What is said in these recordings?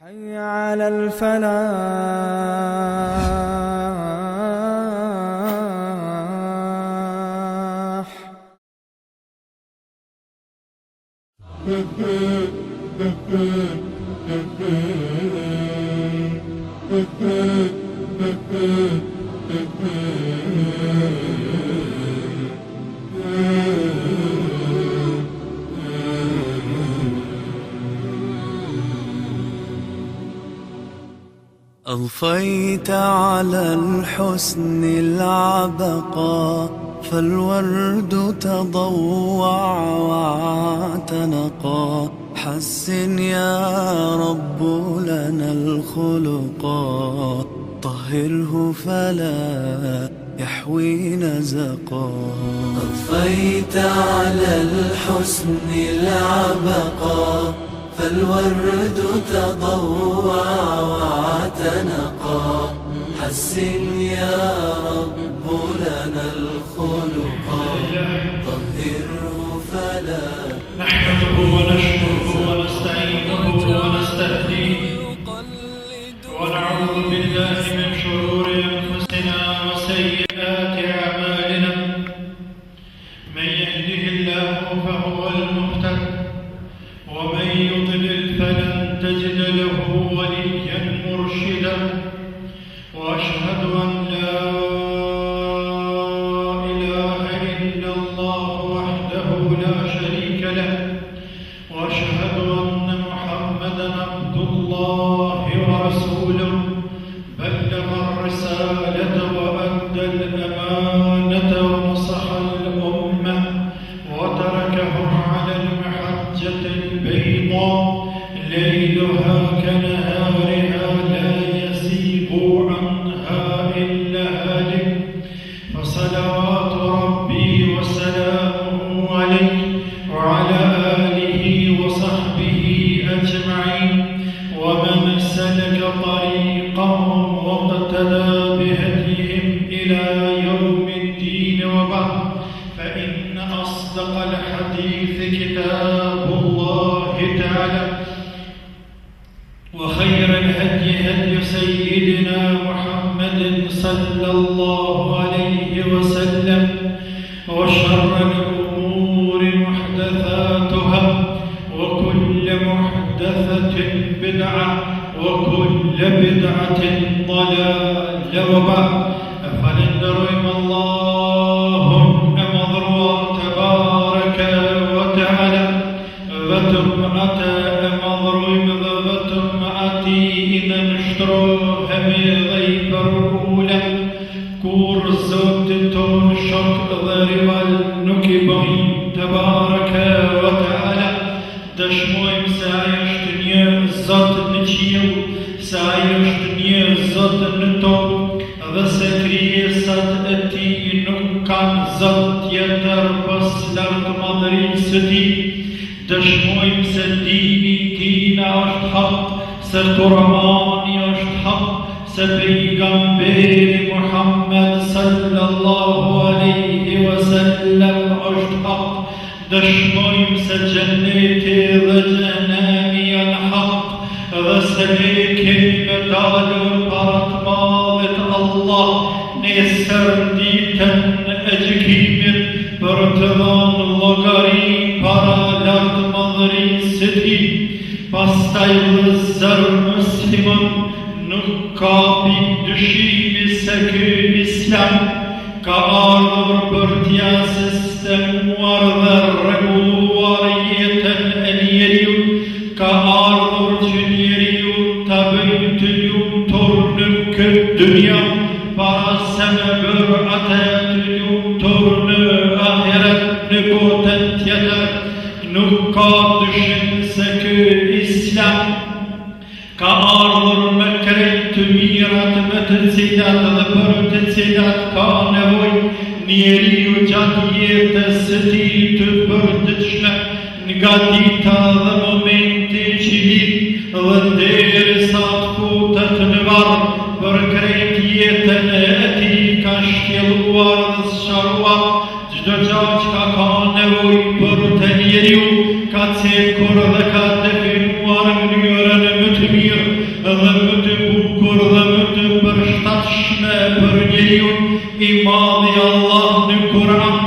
حي على الفلاح. أضفيت على الحسن العبقى، فالورد تضوع واعتنقا. حسن يا رب لنا الخلقا، طهره فلا يحوي نزقا. أضفيت على الحسن العبقى، فالورد تضوع واعتنقا. حسن يا رب لنا الخلقا، طهره فلا. نحمده ونشكره ونستعينه ونستهديه، ونعوذ بالله من شرور أنفسنا وسيئات أعمالنا. من يهده الله فهو المهتد، ومن يضلل فلن تجد له وليا مرشدا. وأشهد أن لا إله إلا الله وحده لا شريك له، وأشهد أن محمدا عبد الله ورسوله. بلغ الرسالة وأدى الأمانة ونصح الأمة، وتركهم على المحجة البيضاء ليلها كنهارها، لا يزيغ عنها إلا هالك. فصلوات ربي وسلامه عليه وعلى آله وصحبه أجمعين، ومن سلك طريقهم واقتدى بهديهم إلى يوم الدين. وبعد، فإن أصدق الحديث كتاب الله تعالى، وخير الهدي هدي سيدنا محمد صلى الله عليه وسلم، وشر الأمور محدثاتها، وكل محدثة بدعة، وكل بدعة ضلالة. وبعد، فلندرم اللهم مضروع تبارك وتعالى وتمعة مضروع وتمعتي إذا نشتروها من غيب الأولى كورزوت تون شك ضرب النكبين تبارك وتعالى. دشمويم سايش دنيا الزط نتشيو، سايش دنيا الزط نتو، وسكرية صد أتي نكان زط يتر بس لرد مضري ستي. دشمويم سديني دين عشت حق، سرطرماني عشت حق، سبيغمبر محمد صلى الله عليه وسلم عشت حق. دشمويم سجنت ذجناني الحق، وسليك المدال البرد مالت الله. نسر ديتن أجكيمر برتضان لغري برا لرد مضري ستي. Pastaj zër muslimon nuk ka pikdëshimi se ky islam ka ardhur për t'ja sistemuar dhe rregulluar jetën e njeriut. Ka ardhur që njeriu ta bëjë të lumtur në këtë dynja, para se me bërë atë të lumtur në ahiret, në botën tjetër. Nuk ka dyshim se ky Islam ka ardhur me krejt të mirat me të cilat dhe për të cilat ka nevoj njeriu gjatë jetës së tij të përditshme, nga dita dhe momenti që vjen dhe derisa të futet në varr. Për krejt jetën e tij ka shkelluar dhe sqaruar çdo gjë që ka nevoj për të njeriu, ka cekur dhe ka definuar mënyrën më të mirë dhe më të bukur dhe më të përshtatshme për njeriu i madhi Allah në Kur'an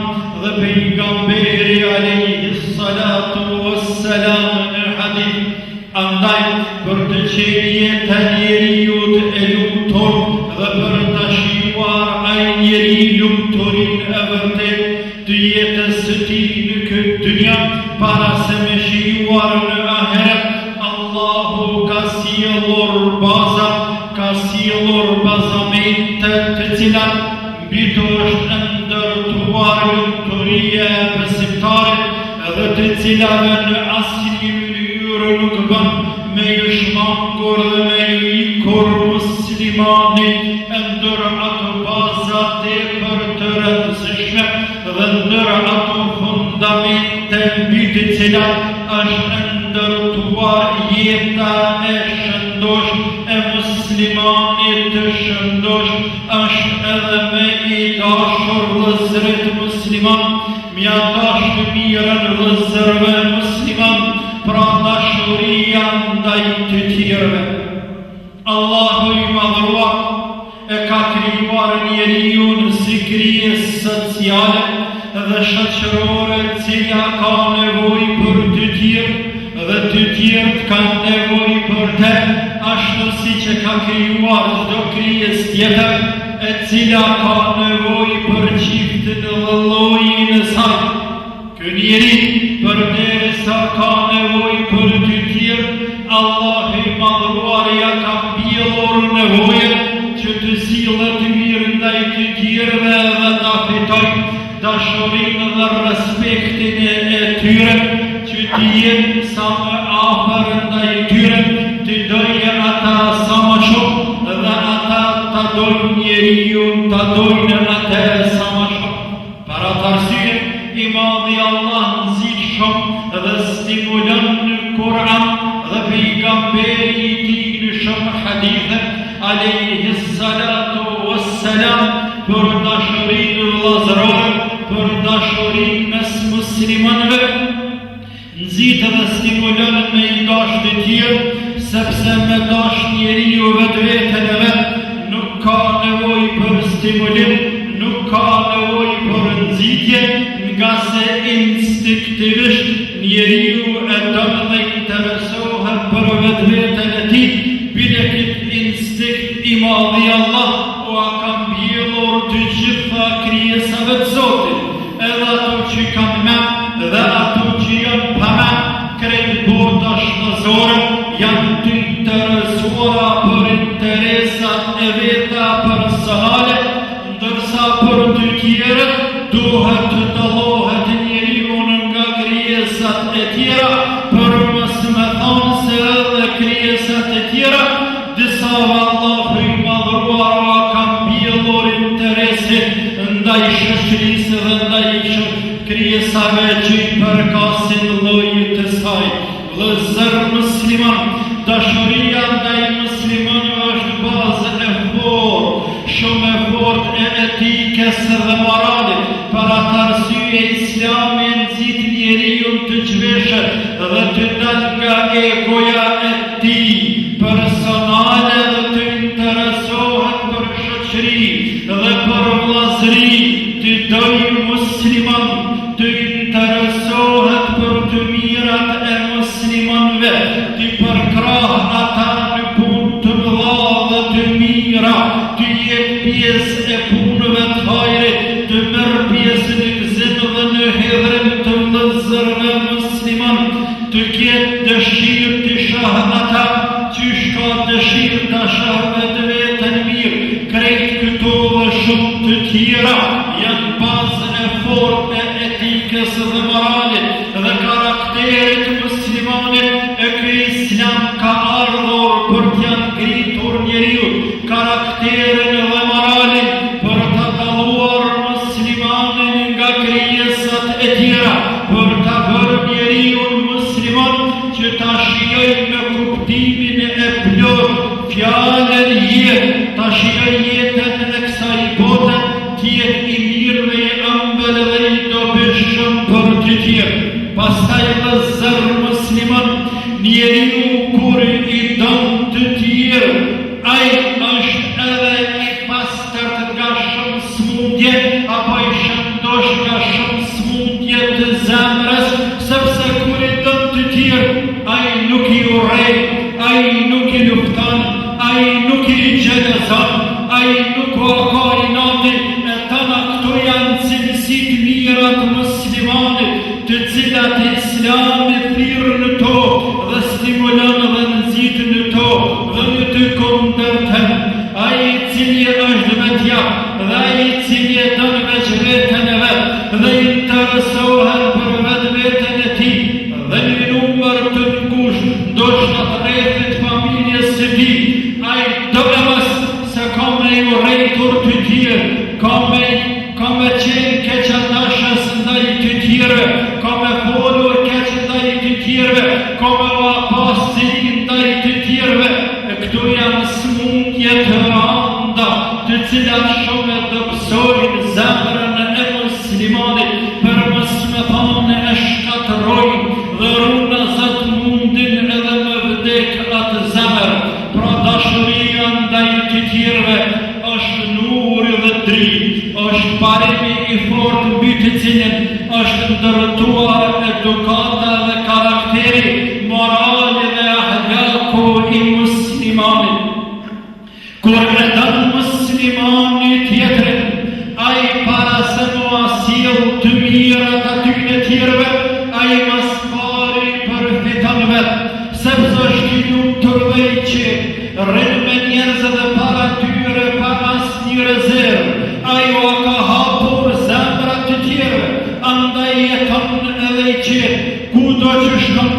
dhe pejgamberi alayhi salatu wassalam në hadith. Andaj për të qenë jeta njeriut e lumtur dhe për të shijuar ai njeri lumturin e vërtet të jetës së tij në këtë dynja para se me shijuar në ahiret, Allahu ka sjellur baza, ka sjellur bazamente të cilat mbi to është ndërtuar lumturia e besimtarit dhe të cilave në asnjë mënyrë nuk bën me ju shmangur dhe me ju ikur muslimanit ndër ato baza tepër të rëndësishme dhe ndër ato fundamente mbi të cilat është ndërtuar jeta e shëndosh e muslimanit të shëndosh është edhe me i dashur vëllezërit musliman, mja dash të mirën vëllezërve musliman, pra dashuria ndaj të tjerëve. Allahu i madhruar e ka krijuar njeriun si krijesë sociale dhe shoqërore, cila ka nevojë për të tjerë dhe të tjerët kanë nevojë për te, ashtu siç e ka krijuar çdo krijesë tjetër e cila ka nevojë për çiftin dhe llojin e saj. Ky njeri përderisa ka nevojë për të tjerë, Allahu i madhruar ja ka mbjellur nevojën që të sillet mirë ndaj të tjerëve dhe ta fitojë dashurinë dhe respektin e tyre, që të jenë sa më afër ndaj tyre, të dojë ata sa më shumë dhe ata ta dojnë njeriu, ta dojnë atë sa më shumë. Për atë arsye, i madhi Allah nxit shumë dhe stimulon në Kur'an dhe pejgamberi i tij në shumë hadithe alayhi salatu wassalam për dashurinë vëllazërore, për dashurinë mes muslimanëve, nxit dhe stimulon me i dash të tjerë, sepse me dash njeriu vetveten e vet nuk ka nevojë për stimulim, nuk ka nevojë për nxitje, nga se instinktivisht njeriu e don dhe interesohet për vetveten e tij. Bile këtë instinkt i madhi Allah u a ka mbjellur të gjitha krijesave të Zotit, edhe ato që kanë mend dhe ato që janë pa mend, krejt bota shtazore janë të interesuara për interesat e veta personale, ndërsa për të tjerët duhet të dallohet njeriu nga krijesat e tjera, për mos me thonë se edhe krijesat e tjera disa Allahu i madhruar ka mbjellur interesin ndaj shoqërisë dhe ndaj krijesave që i përkasin llojit të saj. Vëllezër musliman, dashuria ndaj muslimanëve është bazë e fortë, shumë e fortë e etikës dhe moralit. Për atë arsye Islami nxit njeriu të zhveshët dhe të dalë nga egoja e tij personale dhe të interesohet për shoqëri dhe për vëllazëri, të dojë musliman, të interesohet për të mirat e muslimanëve, të përkrah ata në punë të mëdha dhe të mira, të jetë pjesë e punëve të hajrit, të merr pjesë në gëzim dhe në hidhrim të vëllezërve musliman, të ketë dëshirë të shohë ata që ka dëshirë të shohë të vetën mirë. Krejt këto dhe shumë të tjera janë bazë e fortë e etikës dhe moralit dhe karakterit muslimanit, e ky Islam ka ardhur për t'ja ngritur njeriu karakterin dhe moralin, për ta dalluar muslimanin nga krijesat e tjera, për ta bërë njeriu musliman që ta shijojë me kuptimin e plot fjalën jetë, ta shijojë jetën e kësaj bote, t'jetë i mirë dhe i ëmbël dhe i dobishëm për të tjerë. Pastaj vëllezër musliman, njeriu kur i don të tjerë ai është edhe i pastërt nga shumë smundje, apo i shëndosh nga shumë smundje të zemrës, sepse kur i dën të tjerë, ai nuk i urrej, ai nuk i lufton, ai nuk i gjelëzon, ai nuk u ka inati, e tëna këto janë cilësit mira të muslimanit, të cilat Islami thirr në to, dhe stimulon dhe nxit në to, dhe në të kundërtën. Ai i cili është vetja, dhe ai i cili e don veç veten e vet, dhe interesohet për vetveten e tij, dhe një numër të ngushtë, ndoshta të rrethit familjes së tij, ai do të mos se ka me i urrejtur të tjerë, ka me qenë keqardashës ndaj të tjerëve, ka me folur keq ndaj të tjerëve, ka me pas cilin ndaj të tjerëve. Këto janë smundje të rënda, të cilat shumë të psojnë zemrën e muslimanit, për mos me thonë e shkatërojnë dhe runazat mundin edhe me vdek atë zemër. Pra dashuria ndaj të tjerëve është nuri dhe dritë, është parimi i fortë mbi të cilin është ndërtuar edukata dhe karakteri, morali dhe ahlaku i muslimanit. Kur e dën muslimani tjetrin, ai para se mu asjell të mirat aty në tjerëve, ai mas pari përfiton vetë, sepse është i lumtur dhe i qetë, rrin me njerëz dhe para tyre pa asnjë rezervë. Ai u ka hapur zemrat të tjerëve, andaj jeton edhe i qetë, kudo që shkon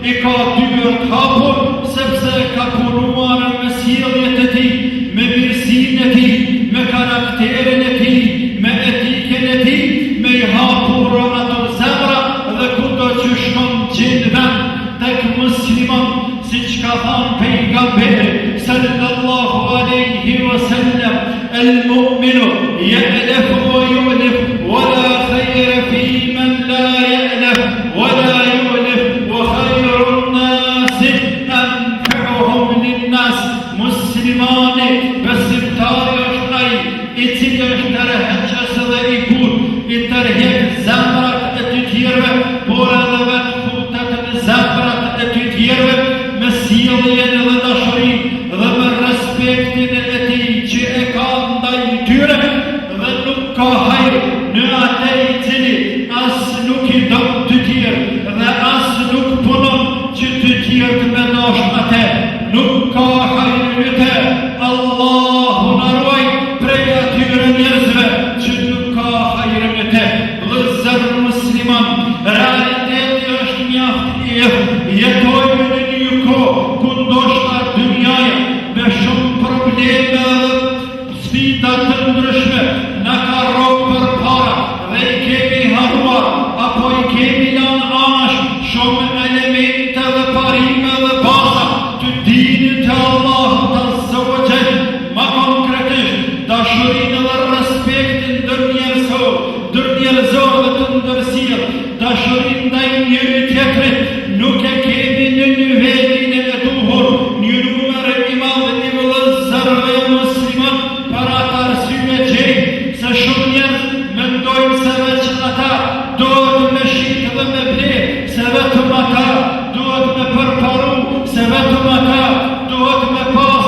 i ka dyert hapur, sepse ka punuar me sjelljet e tij, me mirësinë e tij, me karakterin e tij, me etikën e tij, me i hapur ato zemra, dhe kudo që shkon gjen vend tek musliman, siç ka thënë pejgamberi sallallahu alaihi wasallam, المؤمن يألف ويؤلف ولا خير في من لا يألف ولا يؤلف وخير الناس أنفعهم للناس. مسلمان besimtari është ai i cili është tërheqës dhe i butë, i tërheq zemrat e të tjerëve, por edhe vetë futet në zemrat e të tjerëve me sjelljen dhe dashurinë dhe me respektin e tij që e ka ndaj tyre, dhe nuk ka hajër në atë i cili as nuk i don të tjerë dhe as nuk punon që të tjerët me dash atë. Nuk ka hajër në te. Allahu na ruaj prej atyre njerëzve që nuk ka hajër në te. Vëllezër musliman, realiteti është mjaft i jetojmë në një kohë ku ndoshta dynjaja me shumë probleme dhe sfida të ndryshme na ka rrogë përpara dhe i kemi harruar apo i kemi lanë anash shumë elemente dhe parime dhe baza të dinit të Allahut azza wa jall, ma konkretisht dashurinë dhe respektin ndër njerëzor dhe të ndërsjellë, dashurinë ndaj njëri tjetrit, nuk e kemi në nivelin e duhur, një numër i madh i vëllezërve musliman, për atë arsye gjejmë se shumë njerëz mendojnë se veç ata duhet me shit dhe me ble, se vetëm ata duhet me përparu, se vetëm ata duhet me pas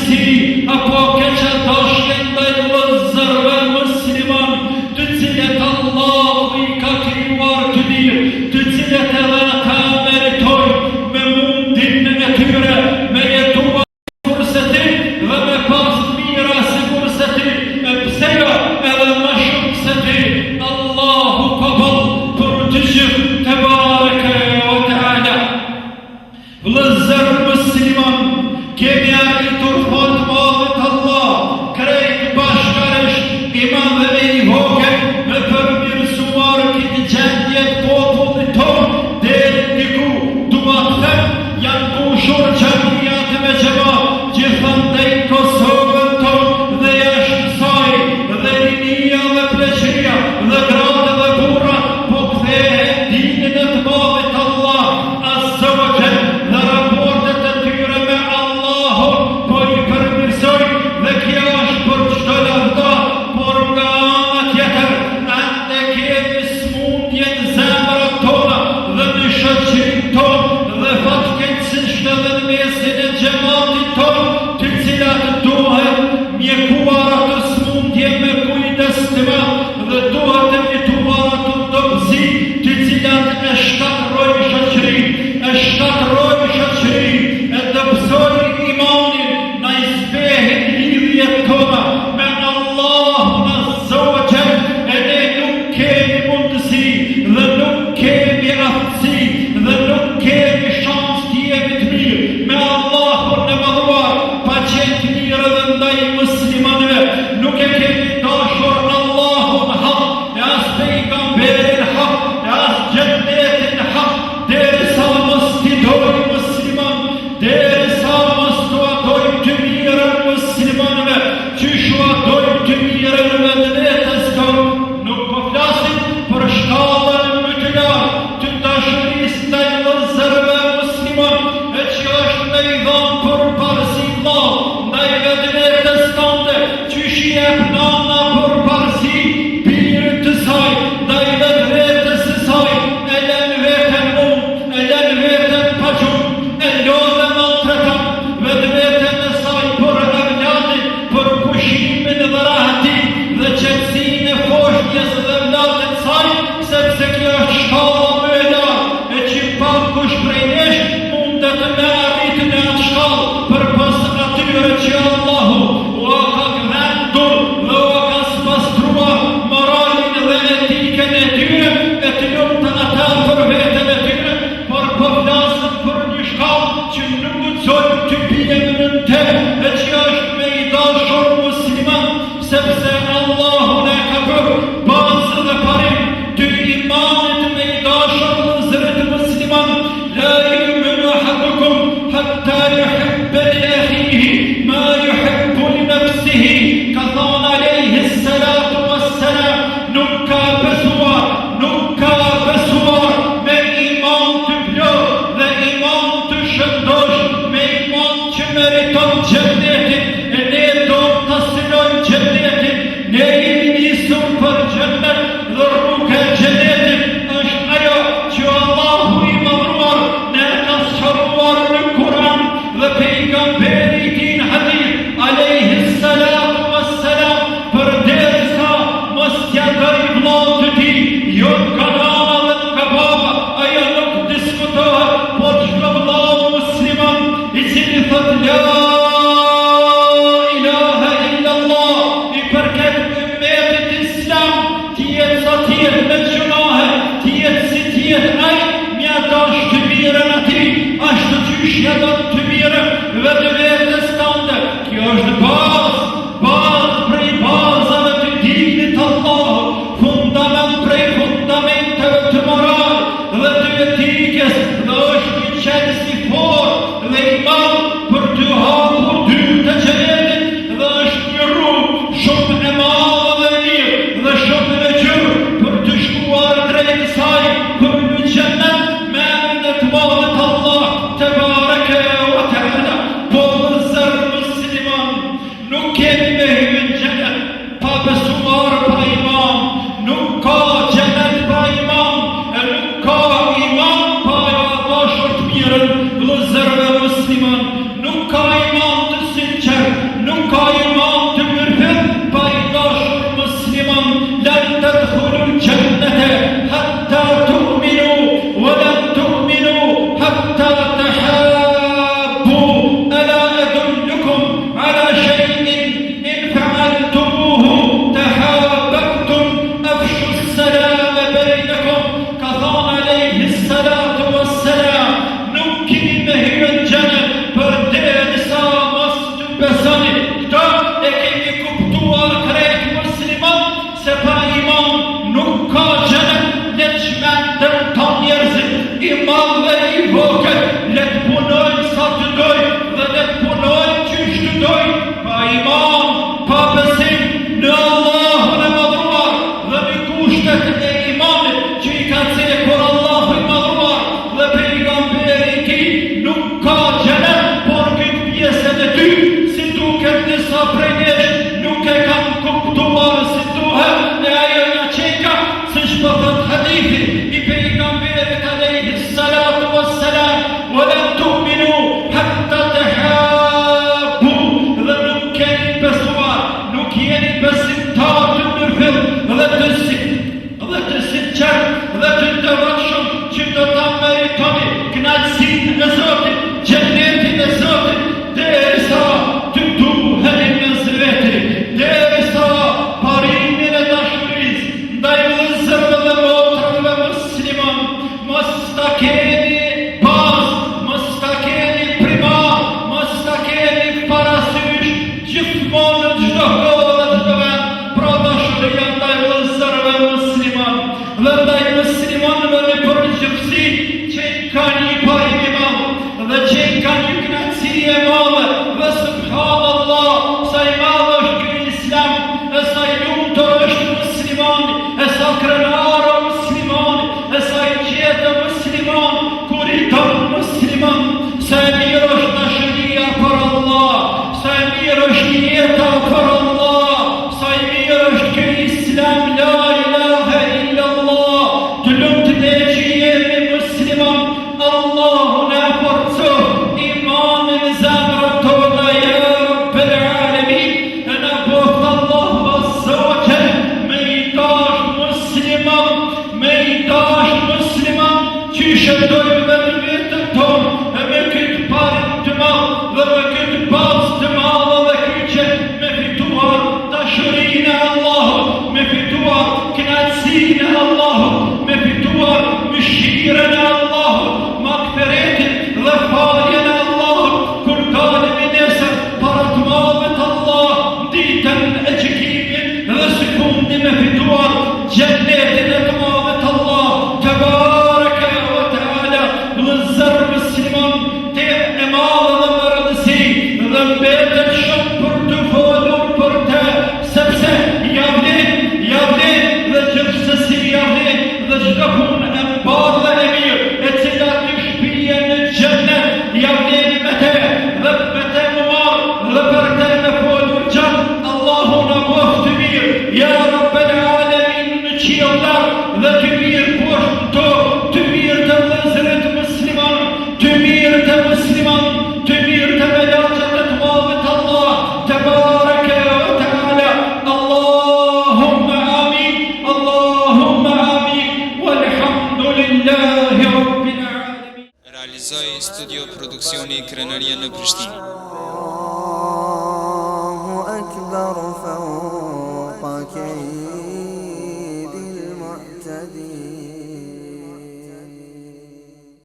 kënaqësi apo keqardashje ndaj vëllezërve musliman, të cilët Allahu i ka krijuar të mirë, të cilët edhe ata meritojnë me mundin e tyre, me jetuar sikur se ti dhe me pas mira sikur se ti, e pse jo edhe më shumë se ti. Allahu kabul për të gjithë te bareke o teala. Vëllezër musliman, kemi arritur fat madhet Allah, krejt bashkarisht imamëve i vogël me përmirësuar këtë gjendje të popullit ton, deri diku dua të them janë mbushur xhamiat me xhamat, gjithandaj Kosovën ton dhe jashtë saj, dhe rinia dhe pleqëria dhe gratë dhe burra po kthehen dinën e të madhit Allah azza wa jall, dhe raportet e tyre me Allahun po i përmirësojnë, dhe kjo është për çdo lavda, por nga ana tjetër ende kemi smundje në zemrat tona dhe në shoqërinë tonë, dhe fatkeqësisht edhe në mesin e xhamatit tonë, të cilat duhet mjekuar ato smundje me kujdes të madh, dhe duhet evituar ato dobësi të cilat e shkatërrojnë shoqërinë, e shkatërrojnë shoqërinë, e dobësojnë imanin, na i zbehin lidhjet tona me Allahun azza wa jall, e ne nuk kemi mundësi dhe nuk kemi aftësi dhe nuk kemi shans të jemi të mirë me Allahun e madhuar, pa qenë të mirë dhe ndaj muslimanëve. Nuk e kemi dashur Allahun hak, e as pejgamberin hak, e as xhennetin hak, derisa mos t'i dojmë musliman, derisa mos t'u adojmë të mirën muslimanëve, qyshu adojmë të mirën vetvetes tonë. Nuk po flasim për shkallën më të lartë të dashurisë ndaj vëllezërve musliman, e që është me i dhanë përparësi Allah ndaj vetvetes tande, qysh i jep nana përparësi birit të saj ndaj vetvetes së saj, e lën veten mund, e lën veten pa gjumë, e lodhe maltreton vetveten e saj për evladin, për pushimin dhe rahatin dhe qetësinë e foshnjës dhe evladit saj, sepse kjo është shkalla më e lartë, e që pa kush prej nesh mundet me arritë në atë shkallë përpas atyre që Allahu ua ka gdhendur dhe ua ka spastruar moralin dhe etikën e tyre, e të lumtë ata për veten e tyre, por po flasëm për një shkallë që nuk guxojmë të bijemi në te, e që është me i dashur musliman, sepse Allahu ne ka bërë bazë dhe parim të imanit me i dashur vëllezërit musliman. La yu'minu ahadukum hatta yuhibba li akhihi ma yuhibbu li nafsihi, ka thonë alayhi salatu wassalam, nuk ka besuar me iman të plot dhe iman të shëndosh, me iman që meriton xhennetin, e ne do të synojmë xhennetin, ne jemi nisur për xhennet dhe rruga e xhennetit është ajo që Allahu i madhruar ne ka shëruar në Kur'an dhe pejgamberi i tij në hadith alayhi salatu wassalam, përderisa mos t'ia doj vllahut të tij, jo nga nana dhe nga baba, ajo nuk diskutohet, po çdo vllah musliman i cili thot la ilaha illallah i përket ummetit islam, t'jetë sa t'jetë me gjunahe, t'jetë si t'jetë ai, mja dash të mirën ati, ashtu qysh ja do të mirën vetvetes tande. Kjo është bazë prej bazave të dinit Allah, fundament prej fundamenteve të moral dhe të etikës, dhe është një qelësi fort dhe i madh për të hapur dyert e xhenetit, dhe është një rrugë shumë e madhe dhe mirë dhe shumë e gjerë për të shkuar drejt saj, për në xhenet me emrin e të madhit Allah te bareke o teala. Po vëllezër musliman, nuk kemi me hyrë në xhenet pa besuar pa iman, nuk ka xhenet pa iman, e nuk ka iman pa dashur të mirën. Vëllezërve musliman, nuk ka iman të sinqert prej nesh nuk e kanë kuptuar si duhet e ajo nga qeka, siç po thot hadithi i pejgamberit alayhi salatu wassalam, "Walan tu'minu hatta tahabbu", dhe nuk keni besuar, nuk jeni besimtar të mirëfill dhe të sinqert dhe të devotshëm që do ta meritoni kënaqësinë e Zotit, xhenetin e Zotit, derisa të duheni mes veti, derisa parimin e dashurisë ndaj vëllezërve dhe motrave musliman mos ta keni bazë, mos ta keni primar, mos ta keni parasysh gjithmonë në çdo kohë dhe çdo vend, pra dashuria ndaj vëllezërve musliman dhe ndaj muslimanëve në përgjithësi që kanë një parim i madh dhe që kanë një kënaqësi e madhe dhe subhanallah sa i madh është ky Islam, e sa i lumtur është muslimani, e sa krenar o muslimani, e sa i qetë musliman, kur i don musliman, sa e mirë është dashuria për Allah, sa e mirë është jeta për Allah, sa i mirë është ky Islam, la ilaha illallah, të lumtur ne që jemi musliman, Allahu na forcof imanin zemrën tona ya Rabbel Alamin, e na boft Allahu azza wa jall me i dash musliman që shëndojmë dhe në vetën tonë e me këtë parim të madh dhe me këtë bazë të madhe dhe kyqe me fituar dashurinë e Allahut, me fituar kënaqësinë e Allahut, me fituar mëshirën e Allahut, magfiretin dhe faljen e Allahut, kur dalemi nesër para të madhët Allah, ditën e gjykimit dhe sekundi me fituar xhenetin e të madhët Allah, tebareke ve teala, vëllezër musliman, te e madhe dhe më rëndësi dhe mbetet shumë për të folur për te, sepse javlen dhe gjithsesi javlen dhe çdo punë e mbarë dhe e mirë e cila të shpije në xhenet, javlen me te dhe me te më marë dhe për te me folur gjatë, Allahu na bof të mirë, ja Rabbel Alamin në qielllar dhe të mirë poshtë tokë, të mirë të vëllezërit musliman, të mirë të musliman, të mirë të velaqet e të madhët Allah, tebareke ve teala, Allahumma amin, Allahumma amin, walhamdulillahi rabbil alamin. Realizoi studio produksioni Krenaria në Prishtinë. الله أكبر